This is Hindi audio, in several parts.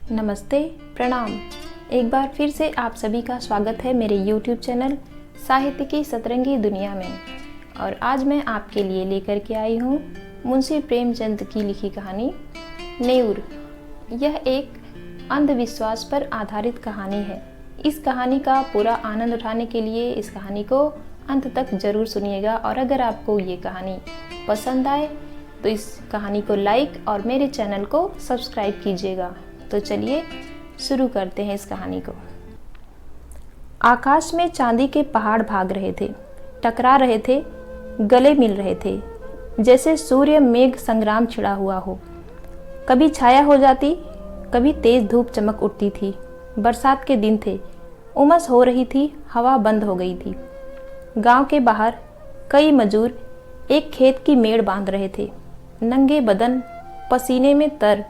नमस्ते, प्रणाम। एक बार फिर से आप सभी का स्वागत है मेरे YouTube चैनल साहित्य की सतरंगी दुनिया में। और आज मैं आपके लिए लेकर के आई हूँ मुंशी प्रेमचंद की लिखी कहानी नेउर। यह एक अंधविश्वास पर आधारित कहानी है। इस कहानी का पूरा आनंद उठाने के लिए इस कहानी को अंत तक जरूर सुनिएगा। और अगर आपको ये कहानी पसंद आए तो इस कहानी को लाइक और मेरे चैनल को सब्सक्राइब कीजिएगा। तो चलिए शुरू करते हैं इस कहानी को। आकाश में चांदी के पहाड़ भाग रहे थे, टकरा रहे थे, गले मिल रहे थे, जैसे सूर्य मेघ संग्राम छिड़ा हुआ हो। कभी छाया हो जाती, कभी तेज धूप चमक उठती थी। बरसात के दिन थे, उमस हो रही थी, हवा बंद हो गई थी। गांव के बाहर कई मजूर एक खेत की मेड़ बांध रहे थे। नंगे बदन, पसीने में तर,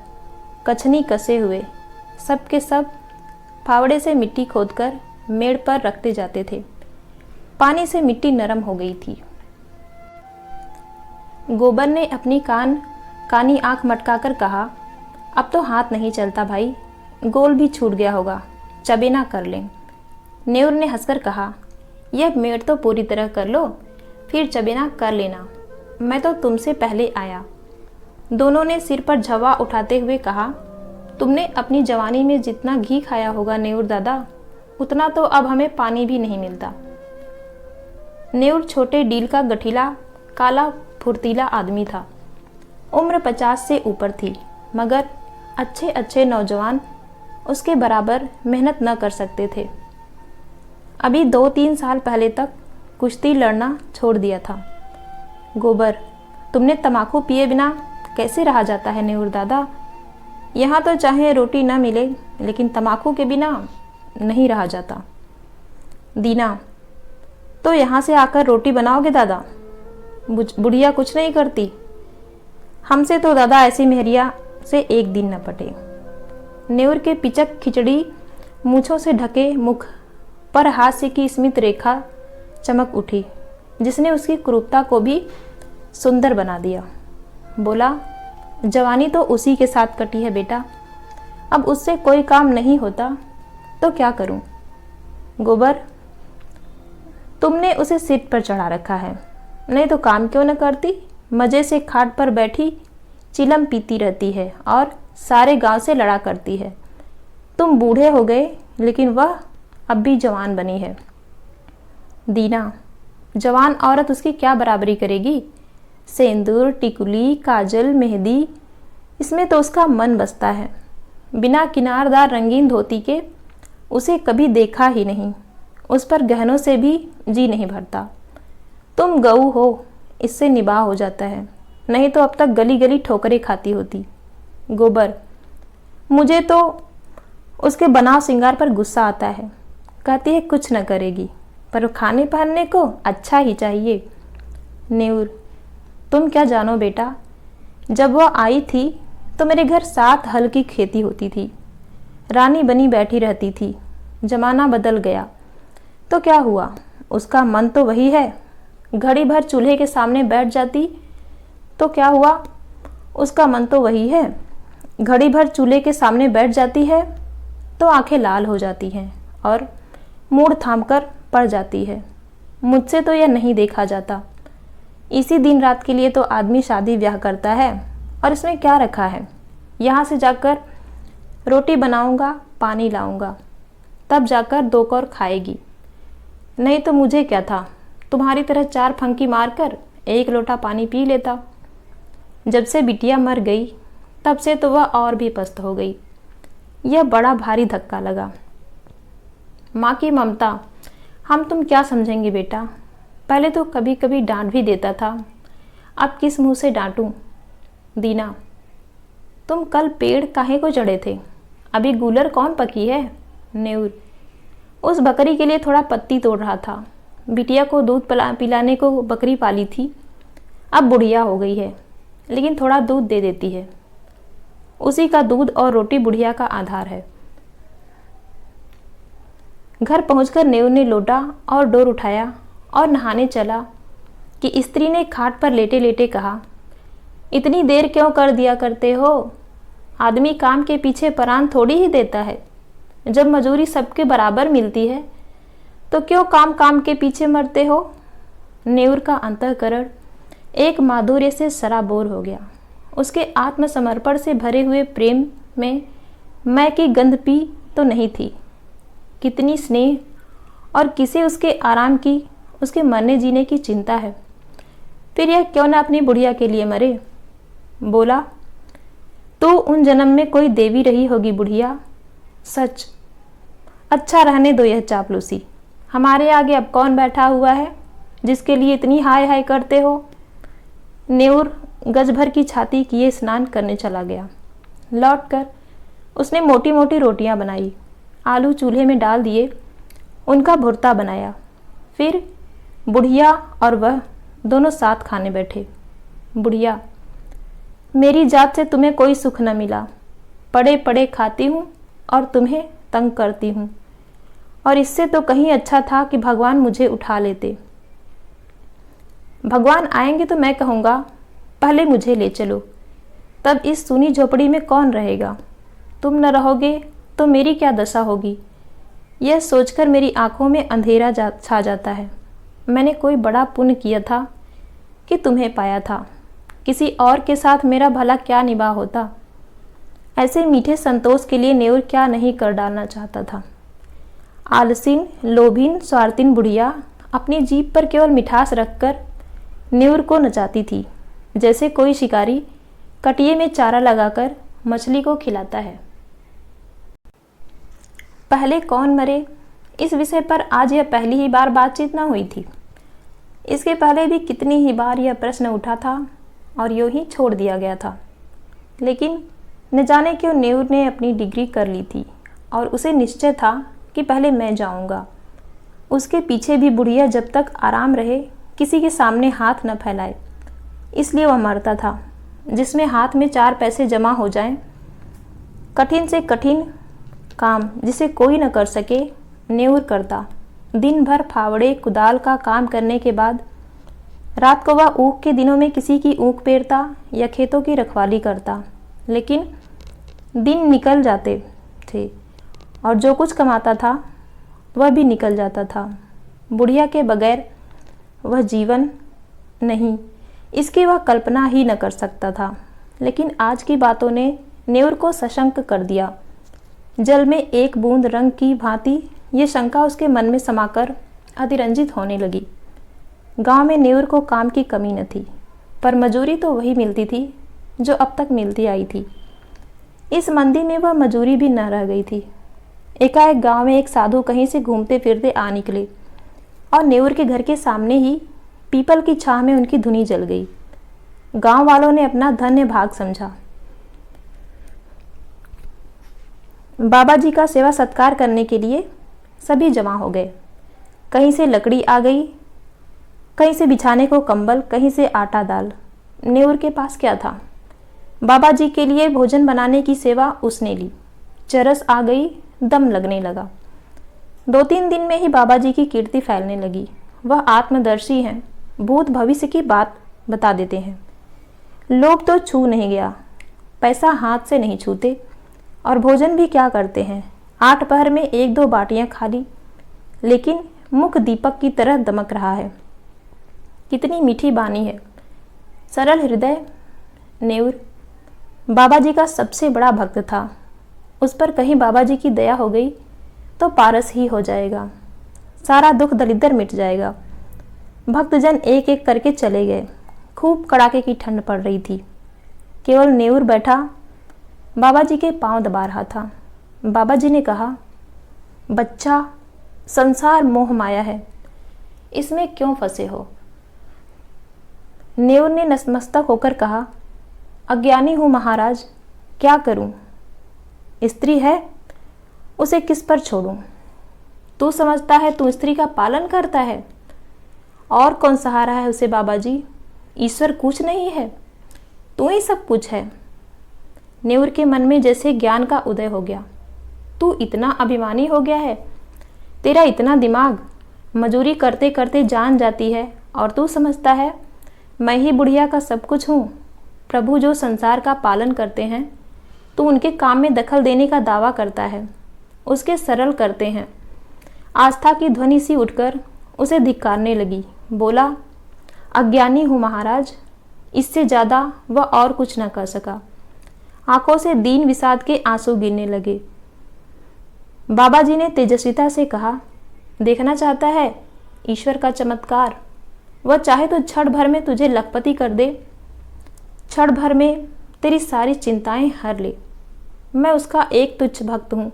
कछनी कसे हुए, सब के सब फावड़े से मिट्टी खोदकर मेड़ पर रखते जाते थे। पानी से मिट्टी नरम हो गई थी। गोबर ने अपनी कानी आंख मटकाकर कहा, अब तो हाथ नहीं चलता भाई, गोल भी छूट गया होगा, चबेना कर लें। नेउर ने हंसकर कहा, यह मेड़ तो पूरी तरह कर लो, फिर चबेना कर लेना, मैं तो तुमसे पहले आया। दोनों ने सिर पर झवा उठाते हुए कहा, तुमने अपनी जवानी में जितना घी खाया होगा नेउर दादा, उतना तो अब हमें पानी भी नहीं मिलता। नेउर छोटे डील का गठीला, काला फुर्तीला आदमी था। उम्र 50 से ऊपर थी, मगर अच्छे अच्छे नौजवान उसके बराबर मेहनत न कर सकते थे। अभी 2-3 साल पहले तक कुश्ती लड़ना छोड़ दिया था। गोबर, तुमने तम्बाकू पिए बिना कैसे रहा जाता है नेउर दादा? यहाँ तो चाहे रोटी न मिले, लेकिन तम्बाकू के बिना नहीं रहा जाता। दीना, तो यहाँ से आकर रोटी बनाओगे दादा? बुढ़िया कुछ नहीं करती। हमसे तो दादा ऐसी मेहरिया से एक दिन न पटे। नेउर के पिचक खिचड़ी मूछों से ढके मुख पर हास्य की स्मित रेखा चमक उठी, जिसने उसकी क्रूरता को भी सुंदर बना दिया। बोला, जवानी तो उसी के साथ कटी है बेटा, अब उससे कोई काम नहीं होता तो क्या करूं? गोबर, तुमने उसे सिर पर चढ़ा रखा है, नहीं तो काम क्यों न करती? मजे से खाट पर बैठी चिलम पीती रहती है और सारे गांव से लड़ा करती है। तुम बूढ़े हो गए, लेकिन वह अब भी जवान बनी है। दीना, जवान औरत उसकी क्या बराबरी करेगी? सेंदूर, टिकुली, काजल, मेहंदी, इसमें तो उसका मन बसता है। बिना किनारदार रंगीन धोती के उसे कभी देखा ही नहीं। उस पर गहनों से भी जी नहीं भरता। तुम गऊ हो, इससे निबाह हो जाता है, नहीं तो अब तक गली गली ठोकरें खाती होती। गोबर, मुझे तो उसके बनाव सिंगार पर गुस्सा आता है। कहती है कुछ न करेगी, पर खाने पहनने को अच्छा ही चाहिए। नेउर, तुम क्या जानो बेटा, जब वह आई थी तो मेरे घर 7 हल की खेती होती थी, रानी बनी बैठी रहती थी। जमाना बदल गया तो क्या हुआ, उसका मन तो वही है। घड़ी भर चूल्हे के सामने बैठ जाती तो क्या हुआ, उसका मन तो वही है। घड़ी भर चूल्हे के सामने बैठ जाती है तो आंखें लाल हो जाती हैं और मूड थामकर पड़ जाती है। मुझसे तो यह नहीं देखा जाता। इसी दिन रात के लिए तो आदमी शादी ब्याह करता है, और इसमें क्या रखा है? यहाँ से जाकर रोटी बनाऊंगा, पानी लाऊंगा, तब जाकर 2 कौर खाएगी। नहीं तो मुझे क्या था, तुम्हारी तरह 4 फंकी मारकर 1 लोटा पानी पी लेता। जब से बिटिया मर गई, तब से तो वह और भी पस्त हो गई। यह बड़ा भारी धक्का लगा। माँ की ममता, हम तुम क्या समझेंगे बेटा? पहले तो कभी कभी डांट भी देता था, अब किस मुंह से डांटूं? दीना, तुम कल पेड़ काहे को चढ़े थे? अभी गूलर कौन पकी है? नेउर, उस बकरी के लिए थोड़ा पत्ती तोड़ रहा था। बिटिया को दूध पिलाने को बकरी पाली थी, अब बुढ़िया हो गई है, लेकिन थोड़ा दूध दे देती है। उसी का दूध और रोटी बुढ़िया का आधार है। घर पहुंचकर नेउर ने लोटा और डोर उठाया और नहाने चला कि स्त्री ने खाट पर लेटे लेटे कहा, इतनी देर क्यों कर दिया करते हो? आदमी काम के पीछे प्राण थोड़ी ही देता है। जब मजूरी सबके बराबर मिलती है तो क्यों काम काम के पीछे मरते हो। नेउर का अंतःकरण एक माधुर्य से सराबोर हो गया। उसके आत्मसमर्पण से भरे हुए प्रेम में मैं की गंध पी तो नहीं थी। कितनी स्नेह और किसे उसके आराम की, उसके मरने जीने की चिंता है। फिर यह क्यों ना अपनी बुढ़िया के लिए मरे। बोला, तू उन जन्म में कोई देवी रही होगी बुढ़िया। सच। अच्छा रहने दो यह चापलूसी। हमारे आगे अब कौन बैठा हुआ है जिसके लिए इतनी हाय हाय करते हो। नेउर गज भर की छाती किए स्नान करने चला गया। लौटकर उसने मोटी मोटी रोटियां बनाई, आलू चूल्हे में डाल दिए, उनका भुर्ता बनाया। फिर बुढ़िया और वह दोनों साथ खाने बैठे। बुढ़िया, मेरी जात से तुम्हें कोई सुख न मिला। पड़े पड़े खाती हूँ और तुम्हें तंग करती हूँ, और इससे तो कहीं अच्छा था कि भगवान मुझे उठा लेते। भगवान आएंगे तो मैं कहूँगा पहले मुझे ले चलो, तब इस सूनी झोपड़ी में कौन रहेगा। तुम न रहोगे तो मेरी क्या दशा होगी। यह सोचकर मेरी आंखों में अंधेरा छा जाता है। मैंने कोई बड़ा पुण्य किया था कि तुम्हें पाया था। किसी और के साथ मेरा भला क्या निभा होता। ऐसे मीठे संतोष के लिए नेउर क्या नहीं कर डालना चाहता था। आलसीन, लोभीन, स्वार्थीन बुढ़िया अपनी जीभ पर केवल मिठास रखकर नेउर को नचाती थी, जैसे कोई शिकारी कटिये में चारा लगाकर मछली को खिलाता है। पहले कौन मरे, इस विषय पर आज यह पहली ही बार बातचीत न हुई थी। इसके पहले भी कितनी ही बार यह प्रश्न उठा था और यूं ही छोड़ दिया गया था। लेकिन न जाने क्यों नेउर ने अपनी डिग्री कर ली थी और उसे निश्चय था कि पहले मैं जाऊंगा। उसके पीछे भी बुढ़िया जब तक आराम रहे किसी के सामने हाथ न फैलाए, इसलिए वह मरता था। जिसमें हाथ में 4 पैसे जमा हो जाएं, कठिन से कठिन काम जिसे कोई न कर सके नेउर करता। दिन भर फावड़े कुदाल का काम करने के बाद रात को वह ऊख के दिनों में किसी की ऊख पेरता या खेतों की रखवाली करता। लेकिन दिन निकल जाते थे और जो कुछ कमाता था वह भी निकल जाता था। बुढ़िया के बगैर वह जीवन नहीं, इसकी वह कल्पना ही न कर सकता था। लेकिन आज की बातों ने नेउर को सशंक कर दिया। जल में एक बूंद रंग की भांति ये शंका उसके मन में समाकर अतिरंजित होने लगी। गांव में नेउर को काम की कमी न थी, पर मजूरी तो वही मिलती थी जो अब तक मिलती आई थी। इस मंदी में वह मजूरी भी न रह गई थी। एकाएक गांव में एक साधु कहीं से घूमते फिरते आ निकले और नेउर के घर के सामने ही पीपल की छाह में उनकी धुनी जल गई। गांव वालों ने अपना धन्य भाग समझा। बाबा जी का सेवा सत्कार करने के लिए सभी जमा हो गए। कहीं से लकड़ी आ गई, कहीं से बिछाने को कंबल, कहीं से आटा दाल। नेउर के पास क्या था। बाबा जी के लिए भोजन बनाने की सेवा उसने ली। चरस आ गई, दम लगने लगा। 2-3 दिन में ही बाबा जी की कीर्ति फैलने लगी। वह आत्मदर्शी हैं, भूत भविष्य की बात बता देते हैं। लोग तो छू नहीं गया, पैसा हाथ से नहीं छूते, और भोजन भी क्या करते हैं। 8 पहर में 1-2 बाटियां खाली, लेकिन मुख दीपक की तरह दमक रहा है। कितनी मीठी बानी है, सरल हृदय। नेउर बाबा जी का सबसे बड़ा भक्त था। उस पर कहीं बाबा जी की दया हो गई तो पारस ही हो जाएगा, सारा दुख दलिद्दर मिट जाएगा। भक्तजन एक एक करके चले गए। खूब कड़ाके की ठंड पड़ रही थी। केवल नेउर बैठा बाबा जी के पांव दबा रहा था। बाबा जी ने कहा, बच्चा, संसार मोह माया है, इसमें क्यों फंसे हो। नेउर ने नतमस्तक होकर कहा, अज्ञानी हूँ महाराज, क्या करूँ। स्त्री है, उसे किस पर छोड़ूं। तू समझता है तू स्त्री का पालन करता है, और कौन सहारा है उसे बाबा जी। ईश्वर कुछ नहीं है, तू ही सब कुछ है। नेउर के मन में जैसे ज्ञान का उदय हो गया। तू इतना अभिमानी हो गया है, तेरा इतना दिमाग, मजूरी करते करते जान जाती है, और तू समझता है मैं ही बुढ़िया का सब कुछ हूँ। प्रभु जो संसार का पालन करते हैं तू उनके काम में दखल देने का दावा करता है, उसके सरल करते हैं। आस्था की ध्वनि सी उठकर उसे धिक्कारने लगी। बोला, अज्ञानी हूँ महाराज। इससे ज़्यादा वह और कुछ न कर सका। आंखों से दीन विषाद के आंसू गिरने लगे। बाबा जी ने तेजस्विता से कहा, देखना चाहता है ईश्वर का चमत्कार? वह चाहे तो क्षण भर में तुझे लखपति कर दे, क्षण भर में तेरी सारी चिंताएं हर ले। मैं उसका एक तुच्छ भक्त हूँ,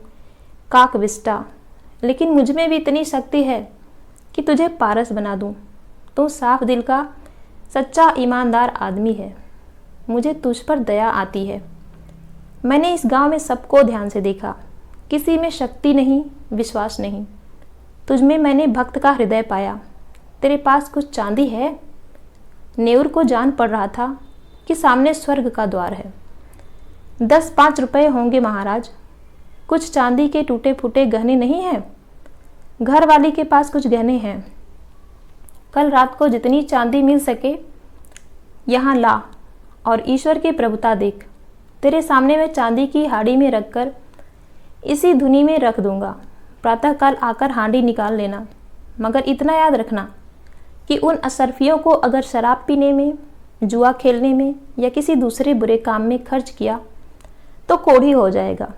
काकविष्टा, लेकिन मुझ में भी इतनी शक्ति है कि तुझे पारस बना दूँ। तू साफ दिल का सच्चा ईमानदार आदमी है। मुझे तुझ पर दया आती है। मैंने इस गांव में सबको ध्यान से देखा, किसी में शक्ति नहीं, विश्वास नहीं। तुझ में मैंने भक्त का हृदय पाया। तेरे पास कुछ चांदी है? नेउर को जान पड़ रहा था कि सामने स्वर्ग का द्वार है। 10-5 रुपए होंगे महाराज। कुछ चांदी के टूटे फूटे गहने नहीं हैं? घर वाली के पास कुछ गहने हैं। कल रात को जितनी चांदी मिल सके यहाँ ला और ईश्वर की प्रभुता देख। तेरे सामने मैं चांदी की हांडी में रखकर इसी धुनी में रख दूंगा। प्रातःकाल आकर हांडी निकाल लेना, मगर इतना याद रखना कि उन असरफियों को अगर शराब पीने में, जुआ खेलने में या किसी दूसरे बुरे काम में खर्च किया तो कोढ़ी हो जाएगा।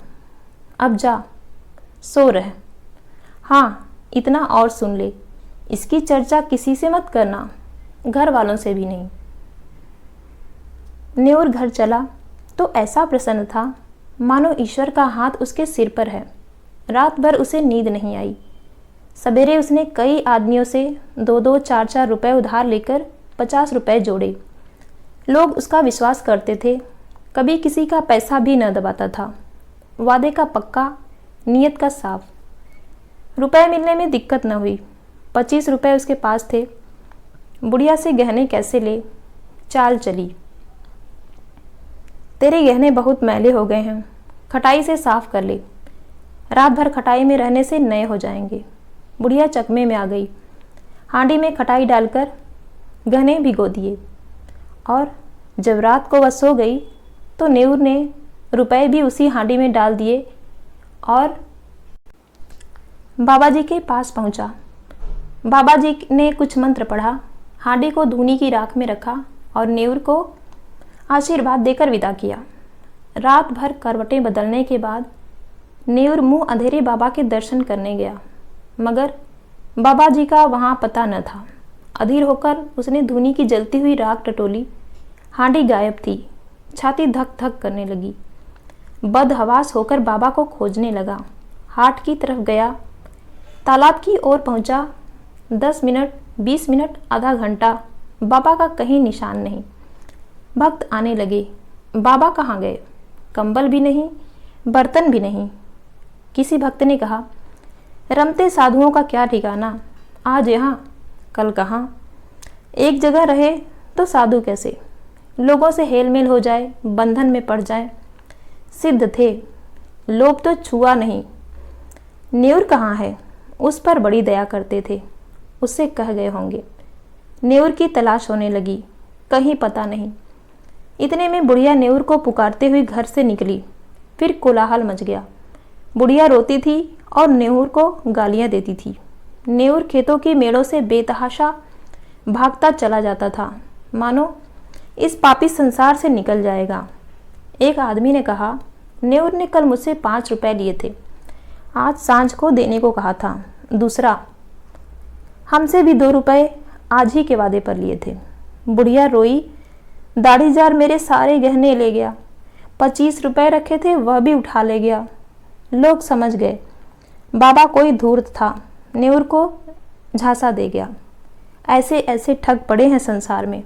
अब जा, सो रह। हाँ, इतना और सुन ले, इसकी चर्चा किसी से मत करना, घर वालों से भी नहीं। नेउर घर चला तो ऐसा प्रसन्न था मानो ईश्वर का हाथ उसके सिर पर है। रात भर उसे नींद नहीं आई। सवेरे उसने कई आदमियों से 2-2, 4-4 रुपए उधार लेकर 50 रुपए जोड़े। लोग उसका विश्वास करते थे, कभी किसी का पैसा भी न दबाता था। वादे का पक्का, नियत का साफ। रुपए मिलने में दिक्कत न हुई। 25 रुपए उसके पास थे। बुढ़िया से गहने कैसे ले? चाल चली, तेरे गहने बहुत मैले हो गए हैं, खटाई से साफ कर ले। रात भर खटाई में रहने से नए हो जाएंगे। बुढ़िया चकमे में आ गई। हांडी में खटाई डालकर गहने भिगो दिए और जब रात को वह सो गई तो नेउर ने रुपए भी उसी हांडी में डाल दिए और बाबा जी के पास पहुंचा। बाबा जी ने कुछ मंत्र पढ़ा, हांडी को धूनी की राख में रखा और नेउर को आशीर्वाद देकर विदा किया। रात भर करवटें बदलने के बाद नेउर मुंह अंधेरे बाबा के दर्शन करने गया, मगर बाबा जी का वहां पता न था। अधीर होकर उसने धूनी की जलती हुई राख टटोली। हांडी गायब थी। छाती धक धक करने लगी। बदहवास होकर बाबा को खोजने लगा। हाट की तरफ गया, तालाब की ओर पहुंचा। 10 मिनट, 20 मिनट, आधा घंटा, बाबा का कहीं निशान नहीं। भक्त आने लगे। बाबा कहाँ गए? कंबल भी नहीं, बर्तन भी नहीं। किसी भक्त ने कहा, रमते साधुओं का क्या ठिकाना, आज यहाँ कल कहाँ। एक जगह रहे तो साधु कैसे? लोगों से हेल मेल हो जाए, बंधन में पड़ जाए। सिद्ध थे, लोभ तो छुआ नहीं। नेउर कहाँ है? उस पर बड़ी दया करते थे, उससे कह गए होंगे। नेउर की तलाश होने लगी, कहीं पता नहीं। इतने में बुढ़िया नेउर को पुकारते हुए घर से निकली। फिर कोलाहल मच गया। बुढ़िया रोती थी और नेउर को गालियां देती थी। नेउर खेतों की मेड़ों से बेतहाशा भागता चला जाता था, मानो इस पापी संसार से निकल जाएगा। एक आदमी ने कहा, नेउर ने कल मुझसे 5 रुपए लिए थे, आज सांझ को देने को कहा था। दूसरा, हमसे भी 2 रुपए आज ही के वादे पर लिए थे। बुढ़िया रोई, दाढ़ीजार मेरे सारे गहने ले गया। 25 रुपए रखे थे, वह भी उठा ले गया। लोग समझ गए बाबा कोई धूर्त था, नेउर को झांसा दे गया। ऐसे ऐसे ठग पड़े हैं संसार में।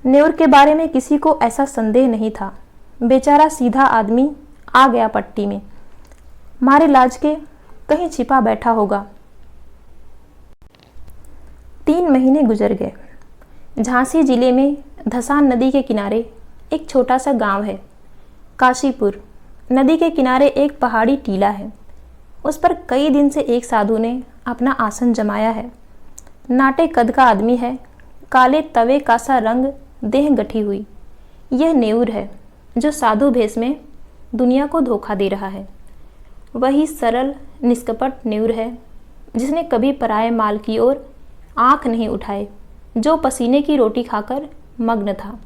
नेउर के बारे में किसी को ऐसा संदेह नहीं था। बेचारा सीधा आदमी आ गया पट्टी में, मारे लाज के कहीं छिपा बैठा होगा। 3 महीने गुजर गए। झांसी जिले में धसान नदी के किनारे एक छोटा सा गांव है, काशीपुर। नदी के किनारे एक पहाड़ी टीला है। उस पर कई दिन से एक साधु ने अपना आसन जमाया है। नाटे कद का आदमी है, काले तवे का सा रंग, देह गठी हुई। यह नेउर है जो साधु भेष में दुनिया को धोखा दे रहा है। वही सरल निष्कपट न्यूर है जिसने कभी पराये माल की ओर आंख नहीं उठाए, जो पसीने की रोटी खाकर मग्न था।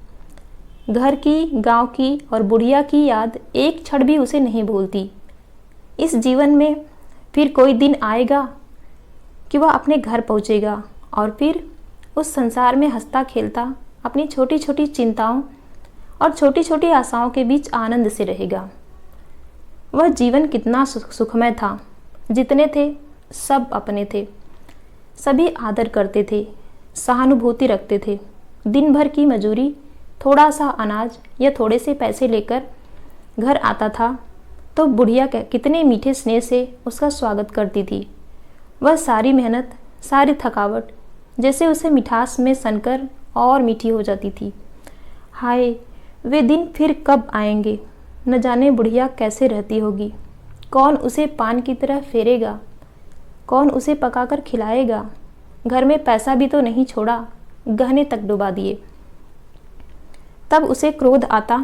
घर की, गांव की और बुढ़िया की याद एक क्षण भी उसे नहीं भूलती। इस जीवन में फिर कोई दिन आएगा कि वह अपने घर पहुंचेगा और फिर उस संसार में हंसता खेलता अपनी छोटी छोटी चिंताओं और छोटी छोटी आशाओं के बीच आनंद से रहेगा। वह जीवन कितना सुखमय था। जितने थे सब अपने थे, सभी आदर करते थे, सहानुभूति रखते थे। दिन भर की मजूरी, थोड़ा सा अनाज या थोड़े से पैसे लेकर घर आता था तो बुढ़िया कितने मीठे स्नेह से उसका स्वागत करती थी। वह सारी मेहनत, सारी थकावट जैसे उसे मिठास में सनकर और मीठी हो जाती थी। हाय, वे दिन फिर कब आएंगे? न जाने बुढ़िया कैसे रहती होगी। कौन उसे पान की तरह फेरेगा? कौन उसे पकाकर खिलाएगा? घर में पैसा भी तो नहीं छोड़ा, गहने तक डुबा दिए। तब उसे क्रोध आता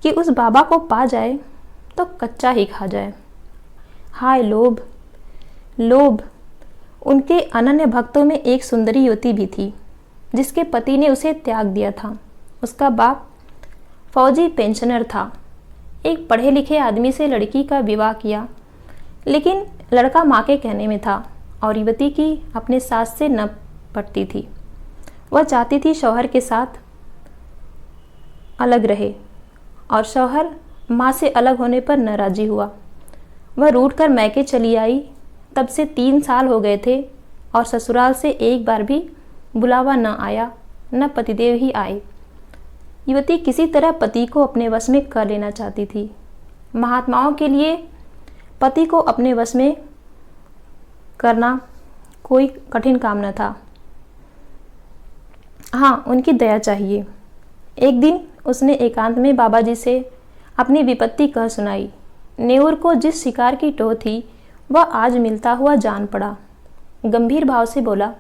कि उस बाबा को पा जाए तो कच्चा ही खा जाए। हाय लोभ, लोभ। उनके अनन्य भक्तों में एक सुंदरी युवती भी थी जिसके पति ने उसे त्याग दिया था। उसका बाप फौजी पेंशनर था। एक पढ़े लिखे आदमी से लड़की का विवाह किया, लेकिन लड़का माँ के कहने में था और युवती की अपने सास से न पटती थी। वह चाहती थी शौहर के साथ अलग रहे और शौहर माँ से अलग होने पर नाराजी हुआ। वह रूठ कर मैके चली आई। तब से 3 साल हो गए थे और ससुराल से एक बार भी बुलावा न आया, न पतिदेव ही आए। युवती किसी तरह पति को अपने वश में कर लेना चाहती थी। महात्माओं के लिए पति को अपने वश में करना कोई कठिन काम न था। हाँ, उनकी दया चाहिए। एक दिन उसने एकांत में बाबा जी से अपनी विपत्ति कह सुनाई। नेऊर को जिस शिकार की टोह थी वह आज मिलता हुआ जान पड़ा। गंभीर भाव से बोला,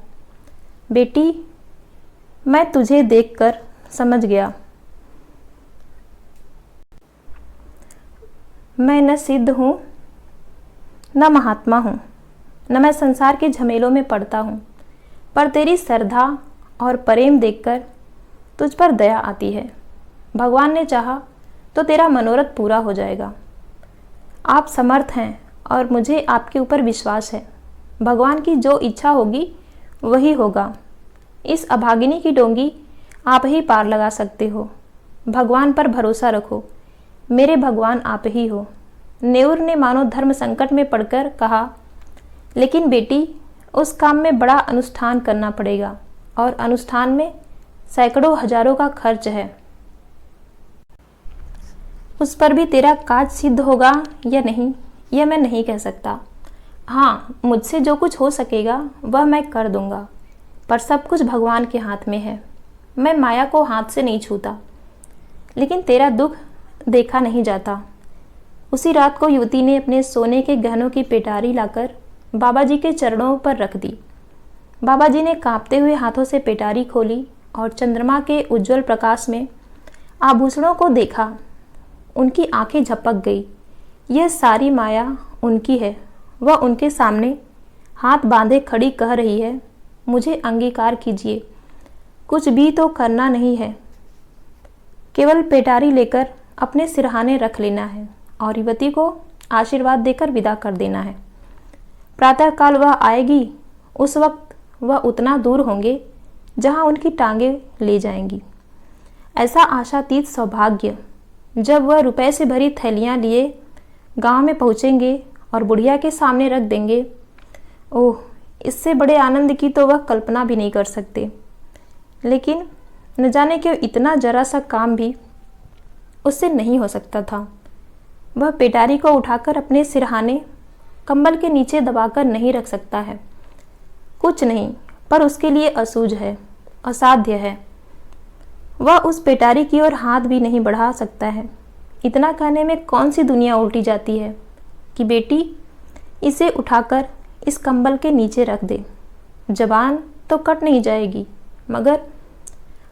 बेटी, मैं तुझे देखकर समझ गया। मैं न सिद्ध हूँ, न महात्मा हूँ, न मैं संसार के झमेलों में पड़ता हूँ, पर तेरी श्रद्धा और प्रेम देखकर तुझ पर दया आती है। भगवान ने चाहा तो तेरा मनोरथ पूरा हो जाएगा। आप समर्थ हैं और मुझे आपके ऊपर विश्वास है। भगवान की जो इच्छा होगी वही होगा। इस अभागिनी की डोंगी आप ही पार लगा सकते हो। भगवान पर भरोसा रखो, मेरे भगवान आप ही हो। नेऊर ने मानो धर्म संकट में पड़कर कहा, लेकिन बेटी, उस काम में बड़ा अनुष्ठान करना पड़ेगा और अनुष्ठान में सैकड़ों हजारों का खर्च है। उस पर भी तेरा काज सिद्ध होगा या नहीं, यह मैं नहीं कह सकता। हाँ, मुझसे जो कुछ हो सकेगा वह मैं कर दूंगा, पर सब कुछ भगवान के हाथ में है। मैं माया को हाथ से नहीं छूता। लेकिन तेरा दुख देखा नहीं जाता। उसी रात को युवती ने अपने सोने के गहनों की पेटारी लाकर बाबा जी के चरणों पर रख दी। बाबा जी ने कांपते हुए हाथों से पेटारी खोली और चंद्रमा के उज्जवल प्रकाश में आभूषणों को देखा। उनकी आंखें झपक गई। यह सारी माया उनकी है। वह उनके सामने हाथ बांधे खड़ी कह रही है, मुझे अंगीकार कीजिए, कुछ भी तो करना नहीं है, केवल पेटारी लेकर अपने सिरहाने रख लेना है और युवती को आशीर्वाद देकर विदा कर देना है। प्रातःकाल वह आएगी। उस वक्त वह उतना दूर होंगे जहाँ उनकी टांगें ले जाएंगी। ऐसा आशातीत सौभाग्य जब वह रुपए से भरी थैलियाँ लिए गांव में पहुँचेंगे और बुढ़िया के सामने रख देंगे। ओह, इससे बड़े आनंद की तो वह कल्पना भी नहीं कर सकते। लेकिन न जाने क्यों इतना जरा सा काम भी उससे नहीं हो सकता था। वह पेटारी को उठाकर अपने सिरहाने कंबल के नीचे दबाकर नहीं रख सकता है। कुछ नहीं, पर उसके लिए असूझ है, असाध्य है। वह उस पेटारी की ओर हाथ भी नहीं बढ़ा सकता है। इतना कहने में कौन सी दुनिया उल्टी जाती है कि बेटी, इसे उठाकर इस कंबल के नीचे रख दे। जबान तो कट नहीं जाएगी, मगर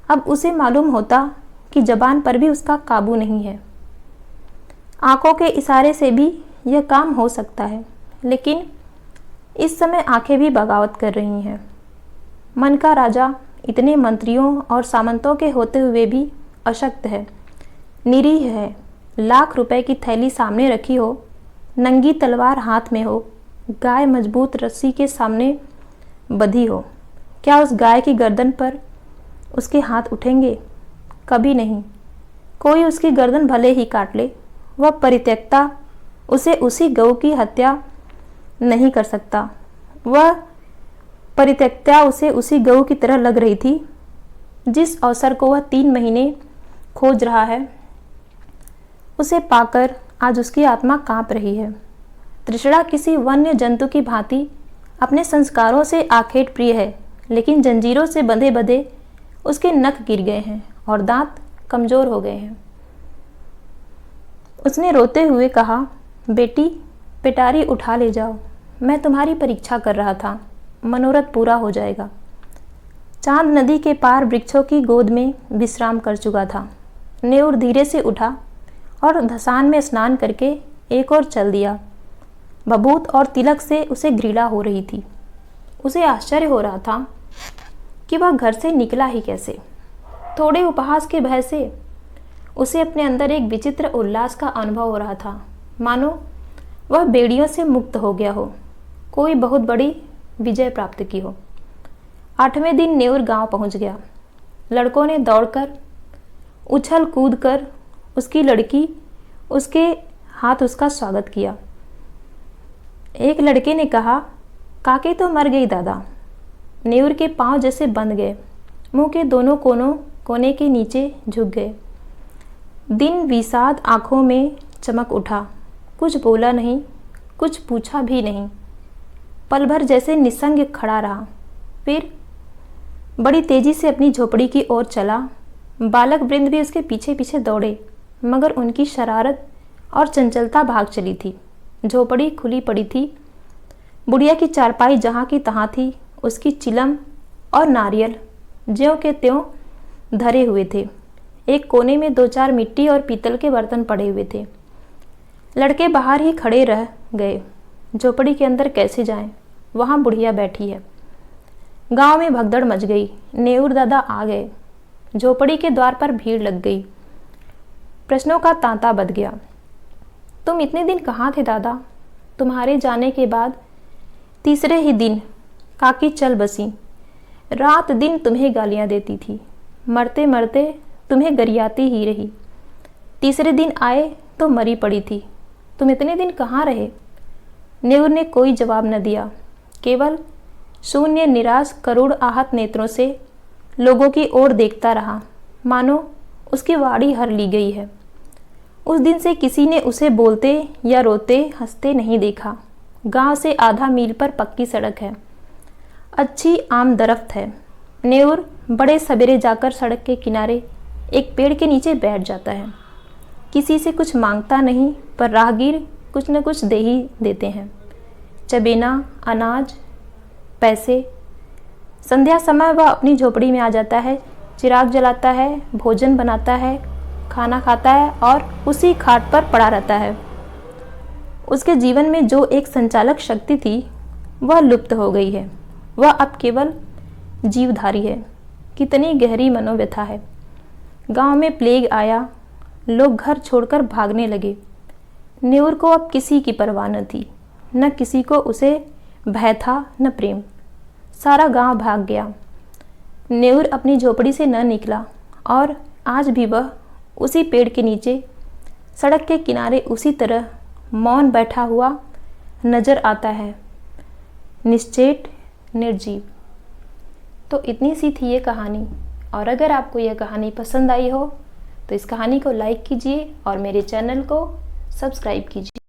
अब उसे मालूम होता कि जबान पर भी उसका काबू नहीं है। आंखों के इशारे से भी यह काम हो सकता है, लेकिन इस समय आंखें भी बगावत कर रही हैं। मन का राजा इतने मंत्रियों और सामंतों के होते हुए भी अशक्त है, निरीह है। लाख रुपए की थैली सामने रखी हो, नंगी तलवार हाथ में हो, गाय मजबूत रस्सी के सामने बंधी हो, क्या उस गाय की गर्दन पर उसके हाथ उठेंगे? कभी नहीं। कोई उसकी गर्दन भले ही काट ले, वह परित्यक्ता उसे उसी गऊ की हत्या नहीं कर सकता। वह परित्यक्ता उसे उसी गऊ की तरह लग रही थी जिस अवसर को वह 3 महीने खोज रहा है। उसे पाकर आज उसकी आत्मा कांप रही है। तृष्णा किसी वन्य जंतु की भांति अपने संस्कारों से आखेट प्रिय है, लेकिन जंजीरों से बंधे बंधे उसके नख गिर गए हैं और दांत कमजोर हो गए हैं। उसने रोते हुए कहा, बेटी, पिटारी उठा ले जाओ, मैं तुम्हारी परीक्षा कर रहा था, मनोरथ पूरा हो जाएगा। चांद नदी के पार वृक्षों की गोद में विश्राम कर चुका था। नेउर धीरे से उठा और धसान में स्नान करके एक और चल दिया। बबूत और तिलक से उसे घृणा हो रही थी। उसे आश्चर्य हो रहा था कि वह घर से निकला ही कैसे। थोड़े उपहास के भय से उसे अपने अंदर एक विचित्र उल्लास का अनुभव हो रहा था, मानो वह बेड़ियों से मुक्त हो गया हो, कोई बहुत बड़ी विजय प्राप्त की हो। 8वें दिन नेउर गांव पहुंच गया। लड़कों ने दौड़कर उछल कूद कर उसकी लड़की उसके हाथ उसका स्वागत किया। एक लड़के ने कहा, काके तो मर गई दादा। नेउर के पांव जैसे बंध गए, मुंह के दोनों कोने के नीचे झुक गए। दिन विषाद आंखों में चमक उठा। कुछ बोला नहीं, कुछ पूछा भी नहीं। पल भर जैसे निसंग खड़ा रहा, फिर बड़ी तेजी से अपनी झोपड़ी की ओर चला। बालक वृंद भी उसके पीछे पीछे दौड़े, मगर उनकी शरारत और चंचलता भाग चली थी। झोपड़ी खुली पड़ी थी। बुढ़िया की चारपाई जहाँ की तहाँ थी। उसकी चिलम और नारियल ज्यों के त्यों धरे हुए थे। एक कोने में 2-4 मिट्टी और पीतल के बर्तन पड़े हुए थे। लड़के बाहर ही खड़े रह गए। झोपड़ी के अंदर कैसे जाएं? वहाँ बुढ़िया बैठी है। गांव में भगदड़ मच गई। नेउर दादा आ गए। झोपड़ी के द्वार पर भीड़ लग गई। प्रश्नों का तांता बध गया। तुम इतने दिन कहाँ थे दादा? तुम्हारे जाने के बाद 3रे ही दिन काकी चल बसी। रात दिन तुम्हें गालियाँ देती थी, मरते मरते तुम्हें गरियाती ही रही। 3रे दिन आए तो मरी पड़ी थी। तुम इतने दिन कहाँ रहे? नेउर ने कोई जवाब न दिया, केवल शून्य निराश करुण आहत नेत्रों से लोगों की ओर देखता रहा, मानो उसकी वाड़ी हर ली गई है। उस दिन से किसी ने उसे बोलते या रोते हंसते नहीं देखा। गांव से आधा मील पर पक्की सड़क है, अच्छी आम दरख्त है। नेउर बड़े सवेरे जाकर सड़क के किनारे एक पेड़ के नीचे बैठ जाता है। किसी से कुछ मांगता नहीं, पर राहगीर कुछ न कुछ दे ही देते हैं। चबेना, अनाज, पैसे। संध्या समय वह अपनी झोपड़ी में आ जाता है, चिराग जलाता है, भोजन बनाता है, खाना खाता है और उसी खाट पर पड़ा रहता है। उसके जीवन में जो एक संचालक शक्ति थी वह लुप्त हो गई है। वह अब केवल जीवधारी है। कितनी गहरी मनोव्यथा है। गांव में प्लेग आया, लोग घर छोड़कर भागने लगे। नेउर को अब किसी की परवाह न थी, न किसी को उसे भय था, न प्रेम। सारा गांव भाग गया। नेउर अपनी झोपड़ी से न निकला और आज भी वह उसी पेड़ के नीचे सड़क के किनारे उसी तरह मौन बैठा हुआ नजर आता है, निश्चेत, निर्जीव। तो इतनी सी थी ये कहानी। और अगर आपको यह कहानी पसंद आई हो तो इस कहानी को लाइक कीजिए और मेरे चैनल को सब्सक्राइब कीजिए।